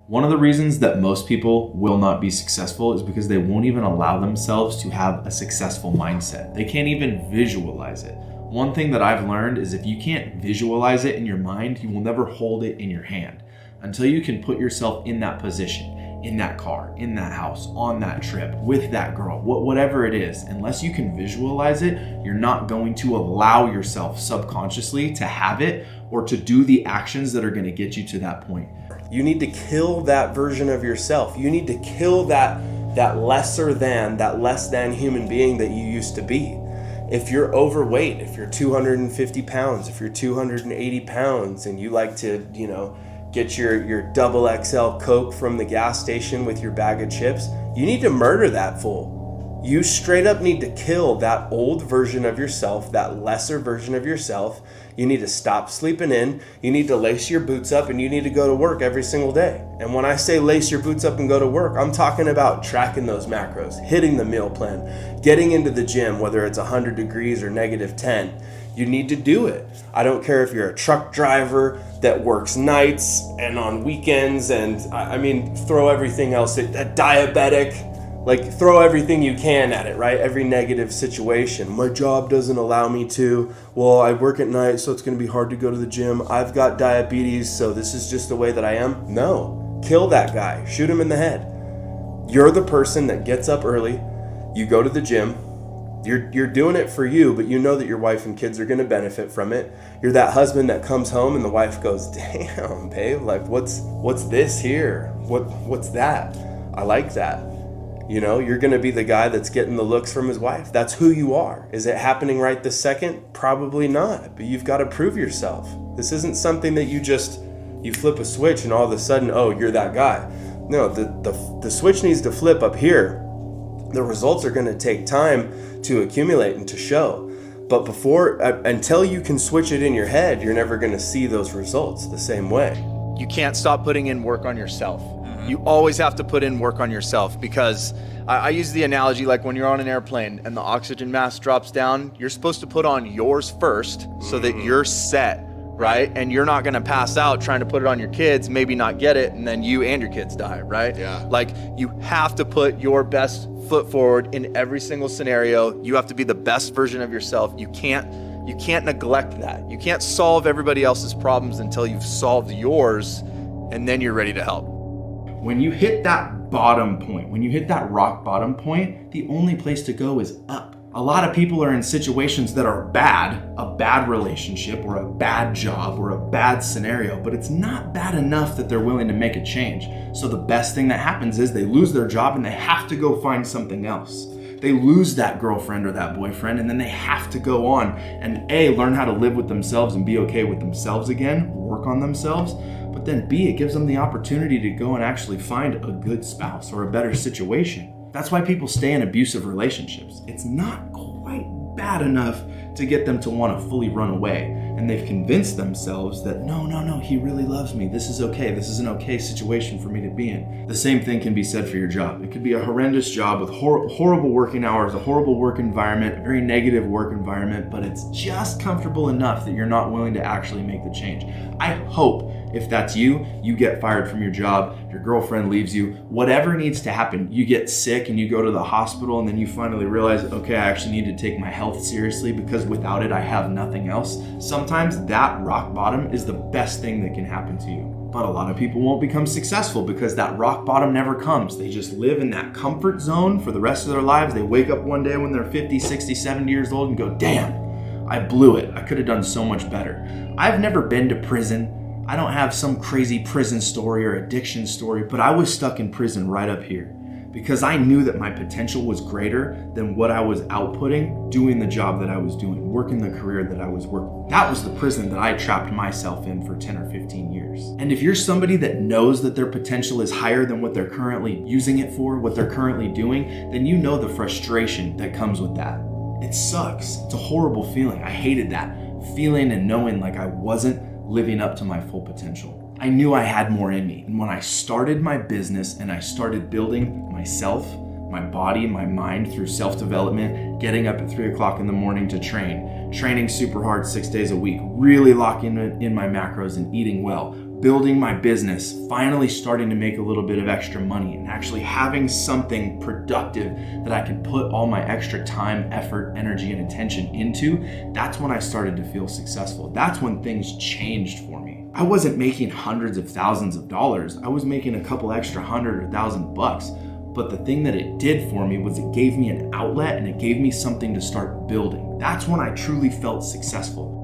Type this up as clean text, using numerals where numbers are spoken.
One of the reasons that most people will not be successful is because they won't even allow themselves to have a successful mindset. They can't even visualize it. One thing that I've learned is if you can't visualize it in your mind, you will never hold it in your hand. Until you can put yourself in that position, in that car, in that house, on that trip, with that girl, whatever it is, unless you can visualize it, you're not going to allow yourself subconsciously to have it or to do the actions that are going to get you to that point. You need to kill that version of yourself. You need to kill that less than human being that you used to be. If you're overweight, if you're 250 pounds, if you're 280 pounds and you like to, get your double XL Coke from the gas station with your bag of chips, you need to murder that fool. You straight up need to kill that old version of yourself, that lesser version of yourself. You need to stop sleeping in. You need to lace your boots up and you need to go to work every single day. And when I say lace your boots up and go to work, I'm talking about tracking those macros, hitting the meal plan, getting into the gym, whether it's 100 degrees or -10. You need to do it. I don't care if you're a truck driver that works nights and on weekends and throw everything else, a diabetic, throw everything you can at it, right? Every negative situation. My job doesn't allow me to. Well, I work at night, so it's going to be hard to go to the gym. I've got diabetes, so this is just the way that I am. No, kill that guy. Shoot him in the head. You're the person that gets up early. You go to the gym. You're doing it for you, but you know that your wife and kids are going to benefit from it. You're that husband that comes home and the wife goes, "Damn, babe, what's this here? What's that? I like that." You're going to be the guy that's getting the looks from his wife. That's who you are. Is it happening right this second? Probably not, but you've got to prove yourself. This isn't something that you flip a switch and all of a sudden, oh, you're that guy. No, the switch needs to flip up here. The results are going to take time to accumulate and to show. But until you can switch it in your head, you're never going to see those results the same way. You can't stop putting in work on yourself. You always have to put in work on yourself because I use the analogy like when you're on an airplane and the oxygen mask drops down, you're supposed to put on yours first so that you're set, right? And you're not gonna pass out trying to put it on your kids, maybe not get it, and then you and your kids die, right? Yeah. Like you have to put your best foot forward in every single scenario. You have to be the best version of yourself. You can't neglect that. You can't solve everybody else's problems until you've solved yours, and then you're ready to help. When you hit that bottom point, when you hit that rock bottom point, the only place to go is up. A lot of people are in situations that are bad, a bad relationship or a bad job or a bad scenario, but it's not bad enough that they're willing to make a change. So the best thing that happens is they lose their job and they have to go find something else. They lose that girlfriend or that boyfriend and then they have to go on and learn how to live with themselves and be okay with themselves again, work on themselves. But then B, it gives them the opportunity to go and actually find a good spouse or a better situation. That's why people stay in abusive relationships. It's not quite bad enough to get them to want to fully run away. And they've convinced themselves that no, he really loves me. This is okay. This is an okay situation for me to be in. The same thing can be said for your job. It could be a horrendous job with horrible working hours, a horrible work environment, a very negative work environment, but it's just comfortable enough that you're not willing to actually make the change. I hope if that's you get fired from your job, your girlfriend leaves you, whatever needs to happen, you get sick and you go to the hospital and then you finally realize, okay, I actually need to take my health seriously because without it, I have nothing else. Sometimes that rock bottom is the best thing that can happen to you. But a lot of people won't become successful because that rock bottom never comes. They just live in that comfort zone for the rest of their lives. They wake up one day when they're 50, 60, 70 years old and go, damn, I blew it. I could have done so much better. I've never been to prison. I don't have some crazy prison story or addiction story, but I was stuck in prison right up here because I knew that my potential was greater than what I was outputting, doing the job that I was doing, working the career that I was working. That was the prison that I trapped myself in for 10 or 15 years. And if you're somebody that knows that their potential is higher than what they're currently using it for, what they're currently doing, then you know the frustration that comes with that. It sucks. It's a horrible feeling. I hated that feeling and knowing like I wasn't living up to my full potential. I knew I had more in me. And when I started my business and I started building myself, my body, my mind through self-development, getting up at 3 o'clock in the morning to training super hard 6 days a week, really locking in my macros and eating well, building my business, finally starting to make a little bit of extra money, and actually having something productive that I could put all my extra time, effort, energy, and attention into, that's when I started to feel successful. That's when things changed for me. I wasn't making hundreds of thousands of dollars. I was making a couple extra $100 or $1,000. But the thing that it did for me was it gave me an outlet and it gave me something to start building. That's when I truly felt successful.